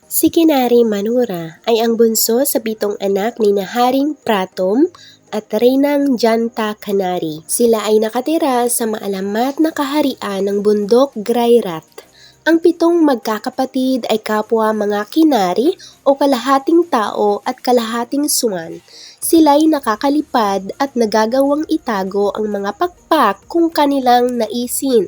Si Kinari Manura ay ang bunso sa 7 anak ni Haring Pratom at Reynang Janta Kanari. Sila ay nakatira sa maalamat na kaharian ng bundok Grairat. Ang 7 magkakapatid ay kapwa mga Kinari o kalahating tao at kalahating suwan. Sila'y nakakalipad at nagagawang itago ang mga pakpak kung kanilang naisin.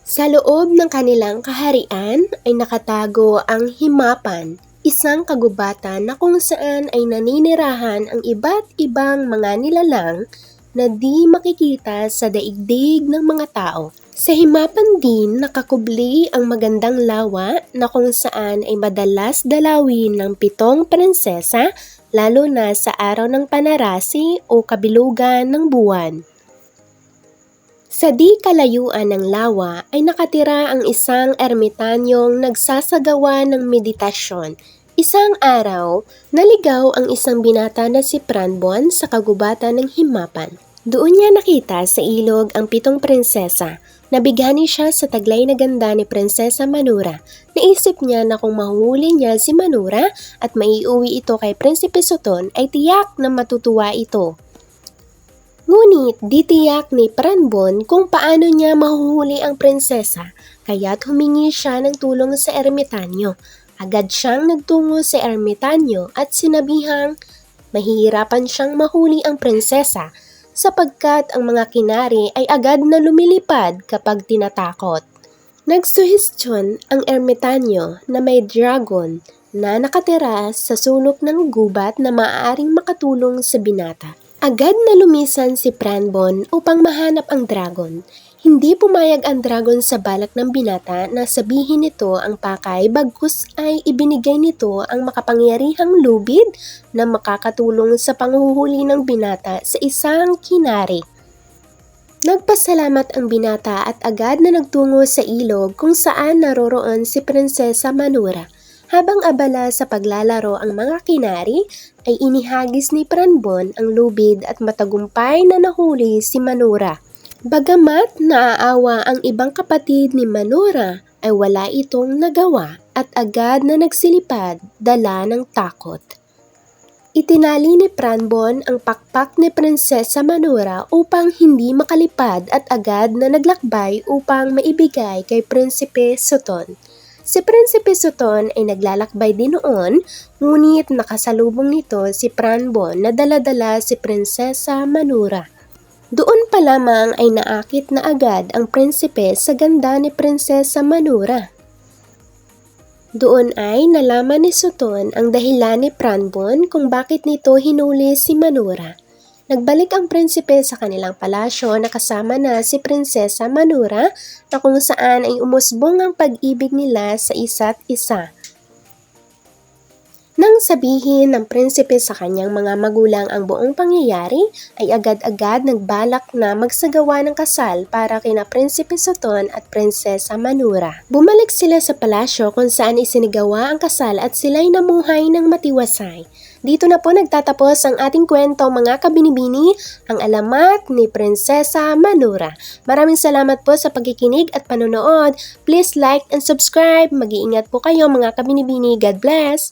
Sa loob ng kanilang kaharian ay nakatago ang Himapan, isang kagubatan na kung saan ay naninirahan ang iba't ibang mga nilalang na di makikita sa daigdig ng mga tao. Sa Himapan din nakakubli ang magandang lawa na kung saan ay madalas dalawin ng 7 prinsesa lalo na sa araw ng panarasi o kabilugan ng buwan. Sa di kalayuan ng lawa ay nakatira ang isang ermitanyong nagsasagawa ng meditasyon. Isang araw, naligaw ang isang binata na si Pranbon sa kagubatan ng Himapan. Doon niya nakita sa ilog ang 7 prinsesa. Nabigani siya sa taglay na ganda ni Prinsesa Manura. Naisip niya na kung mahuhuli niya si Manura at maiuwi ito kay Prinsipe Soton ay tiyak na matutuwa ito. Ngunit di tiyak ni Pranbon kung paano niya mahuhuli ang prinsesa, kaya't humingi siya ng tulong sa ermitanyo. Agad siyang nagtungo sa ermitanyo at sinabihang mahihirapan siyang mahuli ang prinsesa sapagkat ang mga Kinari ay agad na lumilipad kapag tinatakot. Nagsuhestyon ang ermitanyo na may dragon na nakatira sa sulok ng gubat na maaaring makatulong sa binata. Agad na lumisan si Pranbon upang mahanap ang dragon. Hindi pumayag ang dragon sa balak ng binata na sabihin nito ang pakay bagkus ay ibinigay nito ang makapangyarihang lubid na makakatulong sa panghuhuli ng binata sa isang Kinari. Nagpasalamat ang binata at agad na nagtungo sa ilog kung saan naroroon si Prinsesa Manura. Habang abala sa paglalaro ang mga Kinari, ay inihagis ni Pranbon ang lubid at matagumpay na nahuli si Manura. Bagamat naaawa ang ibang kapatid ni Manura, ay wala itong nagawa at agad na nagsilipad dala ng takot. Itinali ni Pranbon ang pakpak ni Prinsesa Manura upang hindi makalipad at agad na naglakbay upang maibigay kay Prinsipe Soton. Si Prinsipe Soton ay naglalakbay din noon, ngunit nakasalubong nito si Pranbon na dala-dala si Prinsesa Manura. Doon pa lamang ay naakit na agad ang prinsipe sa ganda ni Prinsesa Manura. Doon ay nalaman ni Soton ang dahilan ni Pranbon kung bakit nito hinuli si Manura. Nagbalik ang prinsipe sa kanilang palasyo na kasama na si Prinsesa Manura na kung saan ay umusbong ang pag-ibig nila sa isa't isa. Nang sabihin ng prinsipe sa kanyang mga magulang ang buong pangyayari, ay agad-agad nagbalak na magsagawa ng kasal para kina Prinsipe Soton at Prinsesa Manura. Bumalik sila sa palasyo kung saan isinigawa ang kasal at sila'y namuhay ng matiwasay. Dito na po nagtatapos ang ating kwento mga kabinibini, ang alamat ni Prinsesa Manura. Maraming salamat po sa pagkikinig at panonood. Please like and subscribe. Mag-iingat po kayo mga kabinibini. God bless!